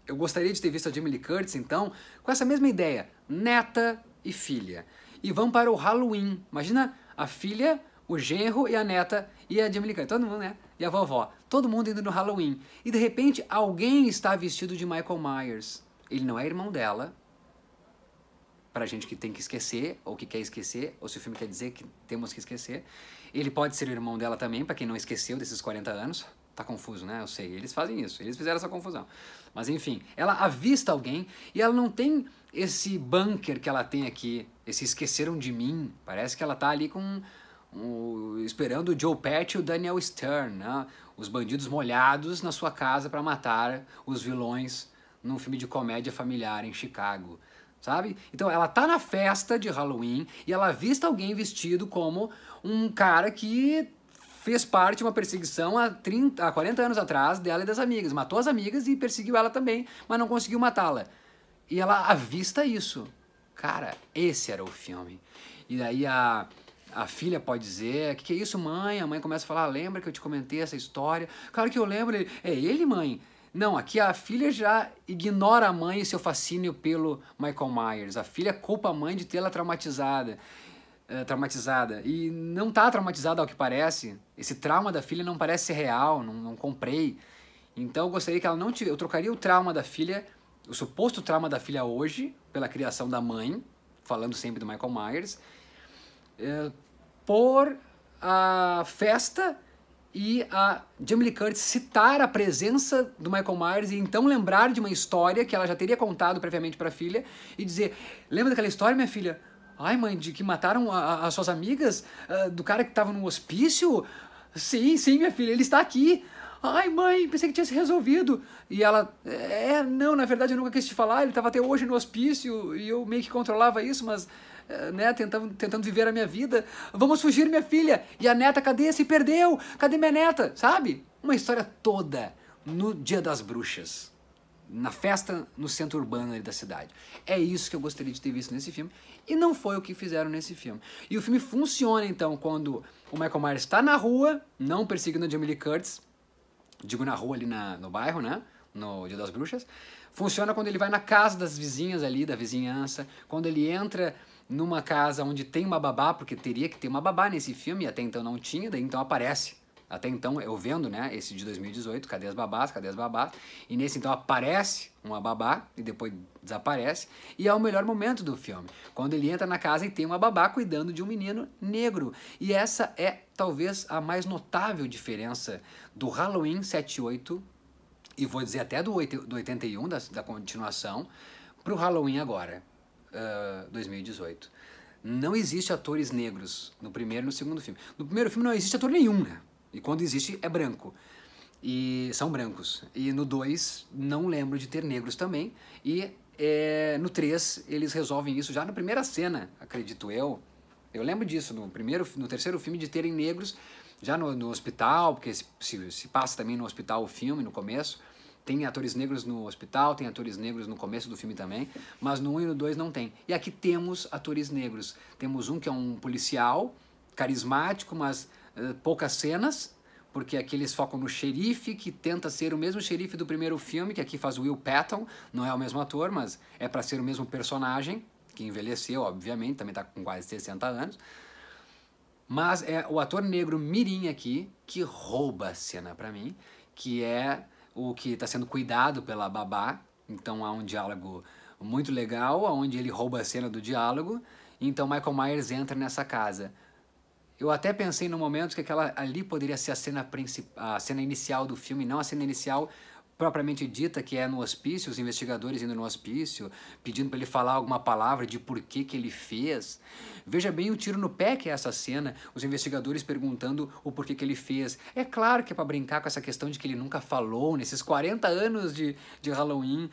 S1: Eu gostaria de ter visto a Jamie Lee Curtis, então, com essa mesma ideia, neta e filha. E vão para o Halloween. Imagina a filha, o genro e a neta e a Jamie Lee Curtis. Todo mundo, né? E a vovó. Todo mundo indo no Halloween. E de repente, alguém está vestido de Michael Myers. Ele não é irmão dela. Pra gente que tem que esquecer, ou que quer esquecer, ou se o filme quer dizer que temos que esquecer. Ele pode ser o irmão dela também, pra quem não esqueceu desses 40 anos. Tá confuso, né? Eu sei, eles fazem isso, eles fizeram essa confusão. Mas enfim, ela avista alguém e ela não tem esse bunker que ela tem aqui, esse esqueceram de mim. Parece que ela tá ali esperando o Joe Pesci e o Daniel Stern, né? Os bandidos molhados na sua casa para matar os vilões num filme de comédia familiar em Chicago, sabe? Então ela tá na festa de Halloween e ela avista alguém vestido como um cara que fez parte de uma perseguição há 40 anos atrás dela e das amigas. Matou as amigas e perseguiu ela também, mas não conseguiu matá-la. E ela avista isso. Cara, esse era o filme. E daí a filha pode dizer, que é isso, mãe? A mãe começa a falar, lembra que eu te comentei essa história? Claro que eu lembro. É ele, mãe? Não, aqui a filha já ignora a mãe e seu fascínio pelo Michael Myers. A filha culpa a mãe de tê-la traumatizada. E não tá traumatizada ao que parece. Esse trauma da filha não parece ser real, não comprei. Então eu gostaria que ela não tivesse... Eu trocaria o trauma da filha, o suposto trauma da filha hoje, pela criação da mãe, falando sempre do Michael Myers, por a festa e a Jamie Lee Curtis citar a presença do Michael Myers e então lembrar de uma história que ela já teria contado previamente para a filha e dizer, lembra daquela história, minha filha? Ai, mãe, de que mataram as suas amigas? Do cara que estava no hospício? Sim, minha filha, ele está aqui. Ai, mãe, pensei que tinha se resolvido. E ela, não, na verdade eu nunca quis te falar, ele estava até hoje no hospício e eu meio que controlava isso, mas, né, tentando viver a minha vida. Vamos fugir, minha filha. E a neta, cadê? Se perdeu. Cadê minha neta? Sabe? Uma história toda no Dia das Bruxas. Na festa no centro urbano ali da cidade. É isso que eu gostaria de ter visto nesse filme e não foi o que fizeram nesse filme. E o filme funciona então quando o Michael Myers está na rua, não perseguindo a Jamie Lee Curtis, digo na rua ali no bairro, né? No Dia das Bruxas. Funciona quando ele vai na casa das vizinhas ali, da vizinhança, quando ele entra numa casa onde tem uma babá, porque teria que ter uma babá nesse filme, e até então não tinha, daí então aparece. Até então, eu vendo, né, esse de 2018, cadê as babás, e nesse então aparece uma babá e depois desaparece, e é o melhor momento do filme, quando ele entra na casa e tem uma babá cuidando de um menino negro, e essa é talvez a mais notável diferença do Halloween 78, e vou dizer até do 81, da continuação, pro Halloween agora, 2018. Não existe atores negros no primeiro e no segundo filme. No primeiro filme não existe ator nenhum, né? E quando existe, é branco. E são brancos. E no 2, não lembro de ter negros também. E no 3, eles resolvem isso já na primeira cena, acredito eu. Eu lembro disso, no terceiro filme, de terem negros já no hospital, porque se passa também no hospital o filme, no começo. Tem atores negros no hospital, tem atores negros no começo do filme também, mas no 1 e no 2 não tem. E aqui temos atores negros. Temos um que é um policial, carismático, mas poucas cenas, porque aqui eles focam no xerife, que tenta ser o mesmo xerife do primeiro filme, que aqui faz o Will Patton, não é o mesmo ator, mas é para ser o mesmo personagem, que envelheceu, obviamente, também está com quase 60 anos. Mas é o ator negro mirim aqui que rouba a cena para mim, que é o que está sendo cuidado pela babá. Então há um diálogo muito legal, onde ele rouba a cena do diálogo. Então Michael Myers entra nessa casa. Eu até pensei no momento que aquela ali poderia ser a cena inicial do filme, não a cena inicial propriamente dita, que é no hospício, os investigadores indo no hospício, pedindo para ele falar alguma palavra de por que ele fez. Veja bem o tiro no pé que é essa cena, os investigadores perguntando o porquê que ele fez. É claro que é para brincar com essa questão de que ele nunca falou nesses 40 anos de Halloween.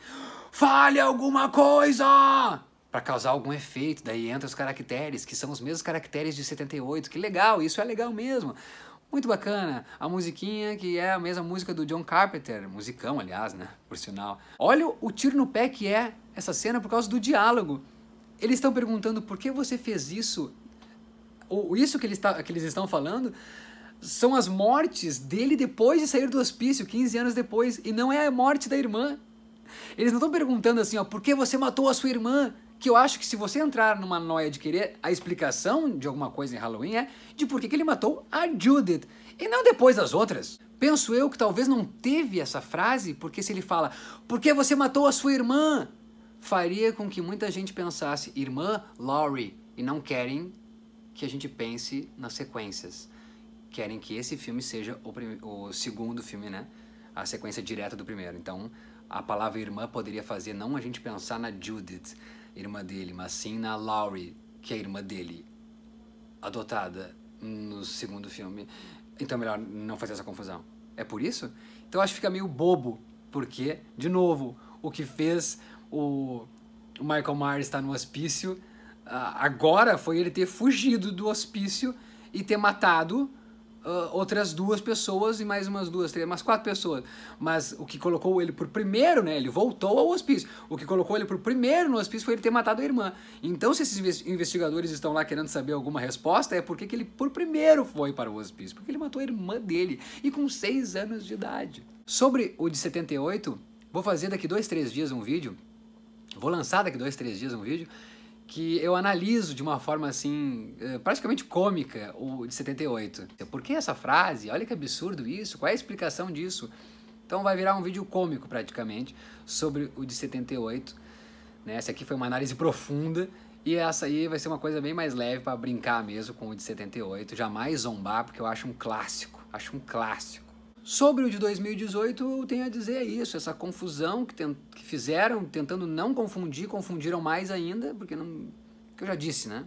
S1: Fale alguma coisa! Para causar algum efeito, daí entra os caracteres, que são os mesmos caracteres de 78. Que legal, isso é legal mesmo. Muito bacana, a musiquinha que é a mesma música do John Carpenter, musicão aliás, né, por sinal. Olha o tiro no pé que é essa cena por causa do diálogo. Eles estão perguntando por que você fez isso, ou isso que eles estão falando são as mortes dele depois de sair do hospício, 15 anos depois, e não é a morte da irmã. Eles não estão perguntando assim, ó, por que você matou a sua irmã? Que eu acho que se você entrar numa noia de querer a explicação de alguma coisa em Halloween é de por que ele matou a Judith e não depois das outras. Penso eu que talvez não teve essa frase, porque se ele fala, por que você matou a sua irmã? Faria com que muita gente pensasse, irmã Laurie, e não querem que a gente pense nas sequências. Querem que esse filme seja o segundo filme, né? A sequência direta do primeiro. Então, a palavra irmã poderia fazer não a gente pensar na Judith, irmã dele, mas sim na Laurie, que é a irmã dele, adotada no segundo filme. Então é melhor não fazer essa confusão. É por isso? Então eu acho que fica meio bobo, porque, de novo, o que fez o Michael Myers estar no hospício agora foi ele ter fugido do hospício e ter matado outras 2 pessoas e mais umas 2, 3, umas 4 pessoas. Mas o que colocou ele por primeiro, né? Ele voltou ao hospício. O que colocou ele por primeiro no hospício foi ele ter matado a irmã. Então, se esses investigadores estão lá querendo saber alguma resposta, é porque que ele por primeiro foi para o hospício. Porque ele matou a irmã dele e com 6 anos de idade. Sobre o de 78, vou fazer daqui 2, 3 dias um vídeo. Vou lançar daqui 2, 3 dias um vídeo que eu analiso de uma forma assim, praticamente cômica, o de 78. Por que essa frase? Olha que absurdo isso, qual é a explicação disso? Então vai virar um vídeo cômico praticamente sobre o de 78. Né? Essa aqui foi uma análise profunda e essa aí vai ser uma coisa bem mais leve para brincar mesmo com o de 78. Jamais zombar, porque eu acho um clássico, Sobre o de 2018, eu tenho a dizer isso, essa confusão que fizeram, tentando não confundir, confundiram mais ainda, porque não, que eu já disse, né?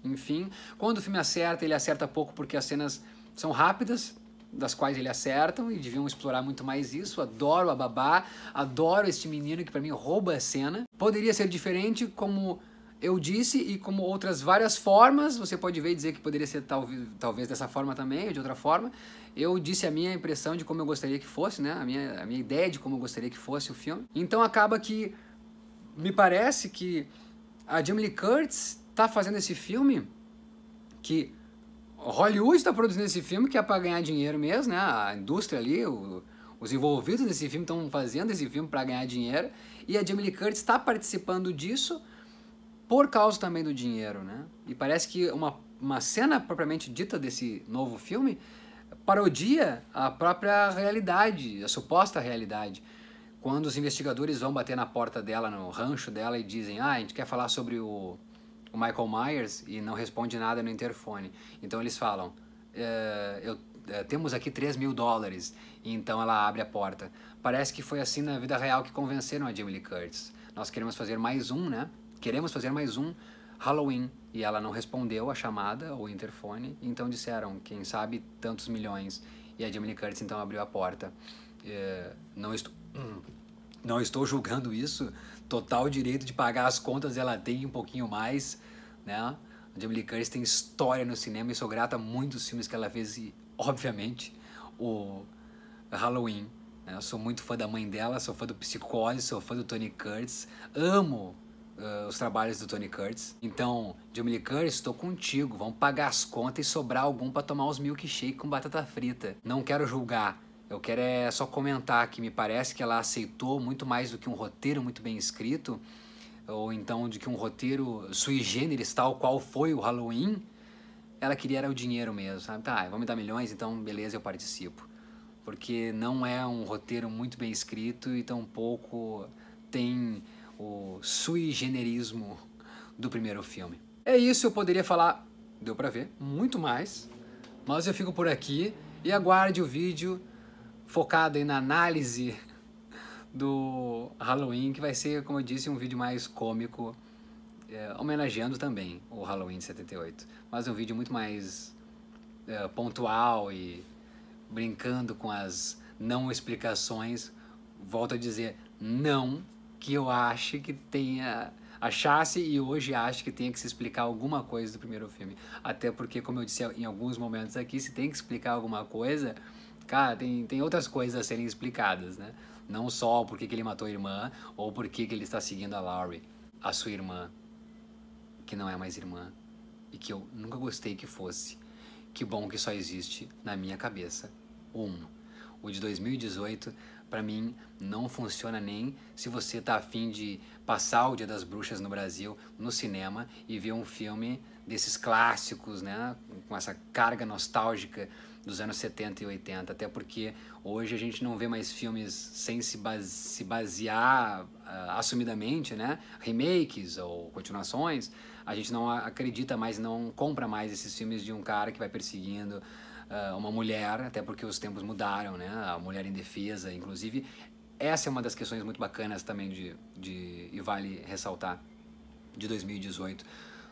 S1: Enfim, quando o filme acerta, ele acerta pouco porque as cenas são rápidas, das quais ele acertam, e deviam explorar muito mais isso. Adoro a babá, adoro este menino que pra mim rouba a cena. Poderia ser diferente, como eu disse, e como outras várias formas, você pode ver e dizer que poderia ser talvez dessa forma também, ou de outra forma. Eu disse a minha impressão de como eu gostaria que fosse, né? A minha ideia de como eu gostaria que fosse o filme. Então acaba que me parece que a Jamie Lee Curtis está fazendo esse filme, que Hollywood está produzindo esse filme, que é para ganhar dinheiro mesmo, né? A indústria ali, os envolvidos nesse filme estão fazendo esse filme para ganhar dinheiro, e a Jamie Lee Curtis está participando disso por causa também do dinheiro, né? E parece que uma cena propriamente dita desse novo filme parodia a própria realidade, a suposta realidade. Quando os investigadores vão bater na porta dela, no rancho dela, e dizem, a gente quer falar sobre o Michael Myers, e não responde nada no interfone. Então eles falam, temos aqui $3.000, e então ela abre a porta. Parece que foi assim na vida real que convenceram a Jamie Lee Curtis. Nós queremos fazer mais um, né? Queremos fazer mais um Halloween. E ela não respondeu a chamada, ou interfone, então disseram, quem sabe, tantos milhões. E a Jamie Lee Curtis então abriu a porta. Não estou julgando isso, total direito de pagar as contas ela tem um pouquinho mais, né? A Jamie Lee Curtis tem história no cinema e sou grata a muitos filmes que ela fez e, obviamente, o Halloween. Né? Eu sou muito fã da mãe dela, sou fã do Psicose, sou fã do Tony Curtis, amo os trabalhos do Tony Curtis. Então, Jamie Lee Curtis, estou contigo. Vamos pagar as contas e sobrar algum para tomar os milkshake com batata frita. Não quero julgar. Eu quero só comentar que me parece que ela aceitou muito mais do que um roteiro muito bem escrito, ou então de que um roteiro sui generis, tal qual foi o Halloween. Ela queria era o dinheiro mesmo, sabe? Tá, vão me dar milhões, então beleza, eu participo. Porque não é um roteiro muito bem escrito e tampouco tem o sui generismo do primeiro filme. É isso, eu poderia falar, deu pra ver, muito mais, mas eu fico por aqui e aguarde o vídeo focado aí na análise do Halloween, que vai ser, como eu disse, um vídeo mais cômico, homenageando também o Halloween de 78, mas um vídeo muito mais pontual e brincando com as não explicações. Volto a dizer, não que eu ache que achasse e hoje acho que tenha que se explicar alguma coisa do primeiro filme. Até porque, como eu disse em alguns momentos aqui, se tem que explicar alguma coisa, cara, tem outras coisas a serem explicadas, né? Não só por que ele matou a irmã ou por que ele está seguindo a Laurie, a sua irmã, que não é mais irmã e que eu nunca gostei que fosse. Que bom que só existe na minha cabeça o de 2018, pra mim, não funciona nem se você tá afim de passar o Dia das Bruxas no Brasil, no cinema, e ver um filme desses clássicos, né, com essa carga nostálgica dos anos 70 e 80, até porque hoje a gente não vê mais filmes sem se basear assumidamente, né, remakes ou continuações. A gente não acredita mais, não compra mais esses filmes de um cara que vai perseguindo uma mulher, até porque os tempos mudaram, né? A mulher indefesa, inclusive. Essa é uma das questões muito bacanas também e vale ressaltar, de 2018,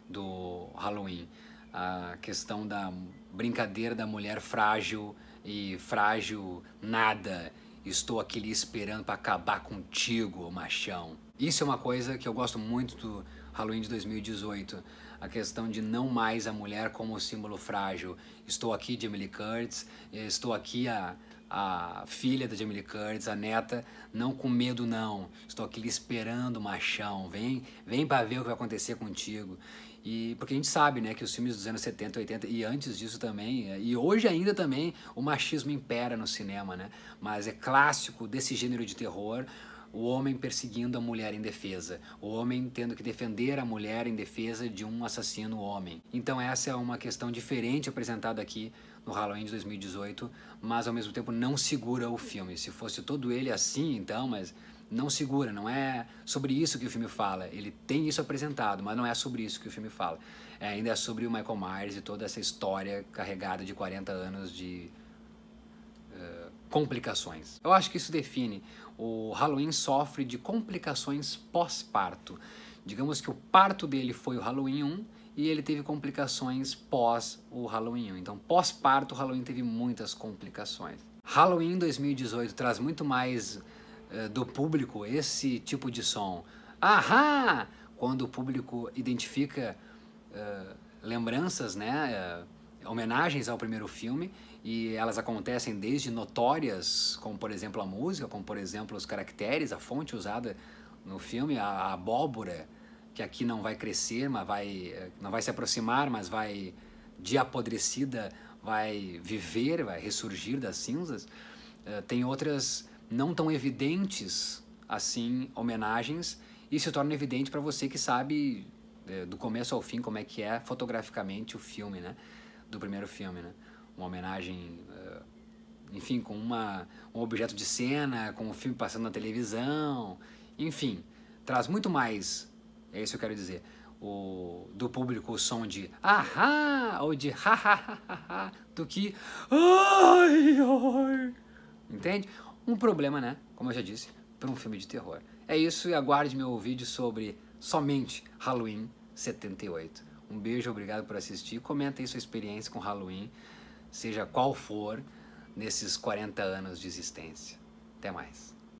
S1: do Halloween. A questão da brincadeira da mulher frágil e frágil nada. Estou aqui lhe esperando para acabar contigo, machão. Isso é uma coisa que eu gosto muito do Halloween de 2018. A questão de não mais a mulher como símbolo frágil. Estou aqui, Jamie Lee Curtis, estou aqui a filha da Jamie Lee Curtis, a neta, não com medo não. Estou aqui lhe esperando, machão. Vem para ver o que vai acontecer contigo. E porque a gente sabe, né, que os filmes dos anos 70, 80 e antes disso também, e hoje ainda também, o machismo impera no cinema, né? Mas é clássico desse gênero de terror, o homem perseguindo a mulher indefesa, o homem tendo que defender a mulher em defesa de um assassino homem. Então essa é uma questão diferente apresentada aqui no Halloween de 2018, mas ao mesmo tempo não segura o filme. Se fosse todo ele assim, então, mas não segura, não é sobre isso que o filme fala. Ele tem isso apresentado, mas não é sobre isso que o filme fala. Ainda é sobre o Michael Myers e toda essa história carregada de 40 anos de complicações. Eu acho que isso define. O Halloween sofre de complicações pós-parto. Digamos que o parto dele foi o Halloween 1 e ele teve complicações pós o Halloween 1. Então, pós-parto, o Halloween teve muitas complicações. Halloween 2018 traz muito mais do público esse tipo de som. Ahá! Quando o público identifica lembranças, né, homenagens ao primeiro filme, e elas acontecem desde notórias, como por exemplo a música, como por exemplo os caracteres, a fonte usada no filme, a abóbora, que aqui não vai crescer, mas não vai se aproximar, mas vai, de apodrecida, vai viver, vai ressurgir das cinzas. Tem outras não tão evidentes assim, homenagens, e se torna evidente para você que sabe do começo ao fim como é que é fotograficamente o filme, né, do primeiro filme, né? Uma homenagem, enfim, com um objeto de cena, com o filme passando na televisão, enfim, traz muito mais, é isso que eu quero dizer, do público o som de ahá ou de ha ha ha ha do que ai ai, entende? Um problema, né, como eu já disse, para um filme de terror. É isso, e aguarde meu vídeo sobre somente Halloween 78. Um beijo, obrigado por assistir, comenta aí sua experiência com Halloween, seja qual for, nesses 40 anos de existência. Até mais.